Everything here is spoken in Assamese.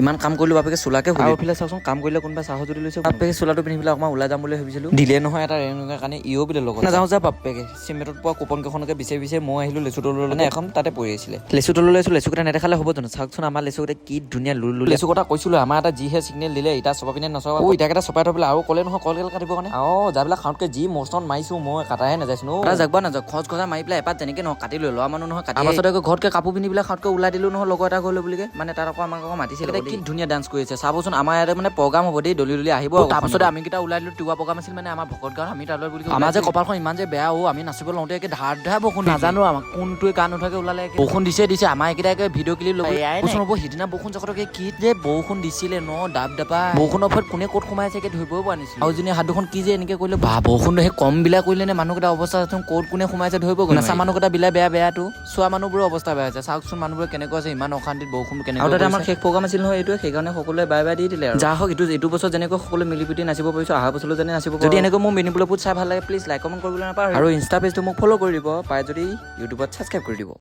ইমান কাম কৰিলো বাপেকে চোলাকে আৰু এইফালে চাওঁচোন কাম কৰিলে কোনোবা চাহ যদি লৈছে বাপেকে চোলাটো পিন্ধি পেলাই অকণমান ওলাই যাম বুলি ভাবিছিলো দিলে নহয় এটা ৰেণুকাৰ কাৰণে ইও বোলে লগত নাযাওঁ যা বাপেকে চিমেণ্টত পোৱা কুপন কেইখনকে বিচাৰি বিচাৰি মই আহিলো লেচু তললৈ মানে এখন তাতে পৰি আছিলে লেচু তললৈ আছো লেচু কেইটা নেদেখালে হ'ব জানো চাওকচোন আমাৰ লেচু কেইটা কি ধুনীয়া লুল লেচু কথা কৈছিলো আমাৰ এটা যিহে চিগনেল দিলে ইটা চপা পিনে নচপা ইটাকেইটা চপাই থৈ পেলাই আৰু ক'লে নহয় কলকেইটা কাটিব কাৰণে যাবিলাক খাওঁতকে যি মচন মাৰিছো মই কাটাহে নাযাইছো যাক বা নাযাওক খৰচ খৰচা মাৰি পেলাই এপাত যেনেকে নহয় কাটি লৈ লোৱা মানুহ নহয় কাটি পাছতে ঘৰতকে কাপোৰ পিন্ধি পেলাই খাওঁতকে ওলাই দিলো নহয় লগৰ এটা গ'লো বুলিকে মানে তাত আকৌ আমাক আকৌ মাতিছিলে কি ধুনীয়া ডান্স কৰি আছে চাবচোন আমাৰ ইয়াতে মানে প্ৰগ্ৰাম হ'ব দেই দলি দলি আহিব তাৰপাছতে আমি কেইটা ওলাই দিলো তিৱা প্ৰগ্ৰাম আছিল মানে আমাৰ ভকত গাঁৱত আমি তালৈ বুলি আমাৰ যে কপালখন ইমান যে বেয়া আমি নাচিব লওঁতে একে ধাৰ ধাৰ বৰষুণ নাজানো আমাক কোনটোৱে গান উঠাকে ওলালে বৰষুণ দিছে আমাৰ এইকেইটাকে ভিডিঅ' ক্লিপ ল'ব সিদিনা বৰষুণ জগতকে কি যে বৰষুণ দিছিলে ন ডাব ডাবা বৰষুণৰ ফলত কোনে ক'ত সোমাই আছে ধৰিবও পৰা নাছিল আৰু যোনে হাত দুখন কি যে এনেকে কৰিলে বা বৰষুণ সেই কম বিলাই কৰিলে নে মানুহকেইটা অৱস্থা ক'ত কোনে সোমাইছে ধৰিব নাচা মানুহকেইটা বিলাই বেয়াটো চোৱা মানুহবোৰৰ অৱস্থা বেয়া হৈছে চাওকচোন মানুহবোৰে কেনেকুৱা আছে ইমান অশান্তিত বৰষুণ কেনেকুৱা আৰু তাতে আমাৰ শেষ প্ৰগ্ৰাম আছিল নহয় এইটোৱে সেইকাৰণে সকলোৱে বাই বাই দি দিলে আৰু যা হওক এইটো বছৰ যেনেকৈ সকলোৱে মিলি পিটি নাচিব পাৰিছো অহা বছৰলৈ যেনে নাচিব যদি এনেকৈ মোৰ মিনি ব্লগবোৰ চাই ভাল লাগে প্লিজ লাইক কমেণ্ট কৰিবলৈ নাপাহৰিব আৰু ইনষ্টা পেজটো মোক ফ'ল' কৰি দিব পাৰে যদি ইউটিউবত ছাবস্ক্ৰাইব কৰি দিব।